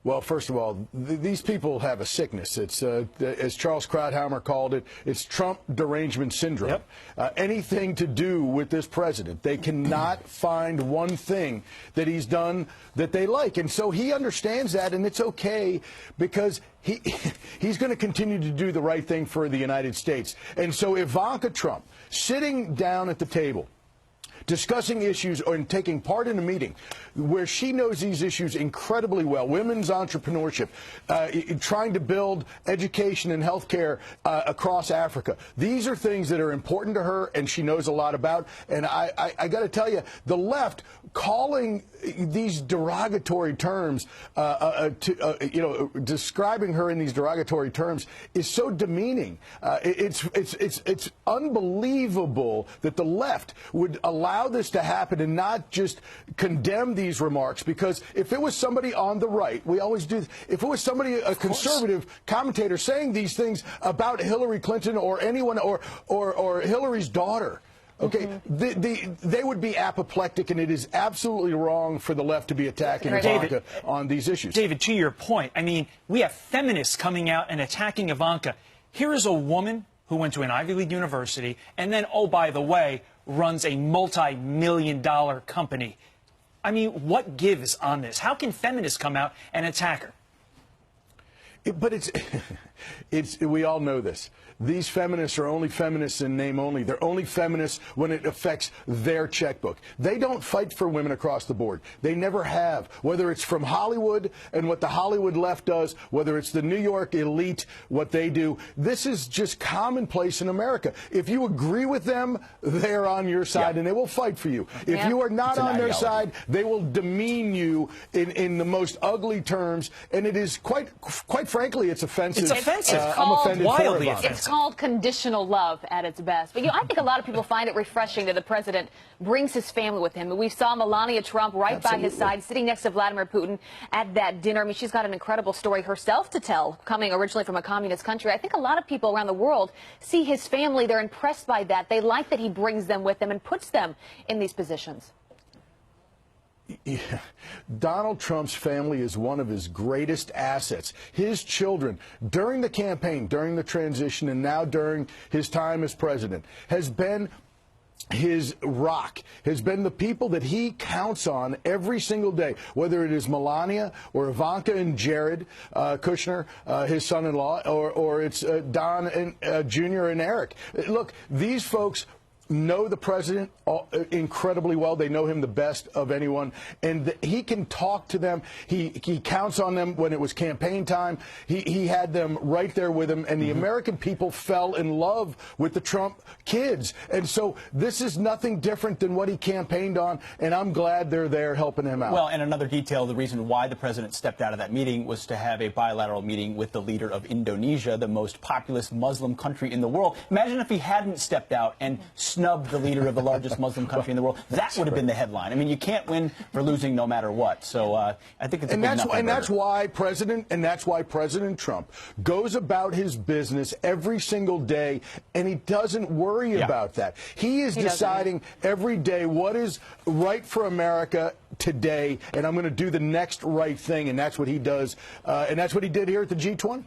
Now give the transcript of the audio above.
Well, first of all, these people have a sickness. It's, as Charles Krauthammer called it, it's Trump derangement syndrome. Yep. Anything to do with this president, they cannot find one thing that he's done that they like. And so he understands that, and it's okay because he's going to continue to do the right thing for the United States. And so Ivanka Trump, sitting down at the table, discussing issues or taking part in a meeting where she knows these issues incredibly well, women's entrepreneurship, trying to build education and health care across Africa. These are things that are important to her, and she knows a lot about. And I got to tell you, the left calling these derogatory terms, describing her in these derogatory terms is so demeaning. It's unbelievable that the left would allow this to happen and not just condemn these remarks, because if it was somebody on the right, we always do, if it was somebody, a conservative commentator saying these things about Hillary Clinton or anyone or Hillary's daughter, okay, they would be apoplectic, and it is absolutely wrong for the left to be attacking Ivanka on these issues. David, to your point, I mean, we have feminists coming out and attacking Ivanka. Here is a woman who went to an Ivy League university and then, oh, by the way, runs a multi-million-dollar company. I mean, what gives on this? How can feminists come out and attack her? But we all know this. These feminists are only feminists in name only. They're only feminists when it affects their checkbook. They don't fight for women across the board. They never have. Whether it's from Hollywood and what the Hollywood left does, whether it's the New York elite, what they do, this is just commonplace in America. If you agree with them, they're on your side, and they will fight for you. If you are not on their side, they will demean you in the most ugly terms, and it is quite frankly, it's offensive. It's offensive. I'm offended wildly for offensive. It's called conditional love at its best. But, I think a lot of people find it refreshing that the president brings his family with him. We saw Melania Trump right by his side, sitting next to Vladimir Putin at that dinner. I mean, she's got an incredible story herself to tell, coming originally from a communist country. I think a lot of people around the world see his family. They're impressed by that. They like that he brings them with him and puts them in these positions. Yeah. Donald Trump's family is one of his greatest assets. His children, during the campaign, during the transition, and now during his time as president, has been his rock, has been the people that he counts on every single day, whether it is Melania or Ivanka and Jared Kushner, his son-in-law, or it's Don and Jr. and Eric. Look, these folks know the president incredibly well. They know him the best of anyone, and he can talk to them. He counts on them when it was campaign time. He had them right there with him, and the American people fell in love with the Trump kids. And so this is nothing different than what he campaigned on, and I'm glad they're there helping him out. Well, and another detail, the reason why the president stepped out of that meeting was to have a bilateral meeting with the leader of Indonesia, the most populous Muslim country in the world. Imagine if he hadn't stepped out and snubbed the leader of the largest Muslim country in the world. That would have been the headline. I mean, you can't win for losing no matter what. So I think it's a big nothing burger. And that's why President Trump goes about his business every single day, and he doesn't worry about that. He is deciding every day what is right for America today, and I'm going to do the next right thing, and that's what he does, and that's what he did here at the G20.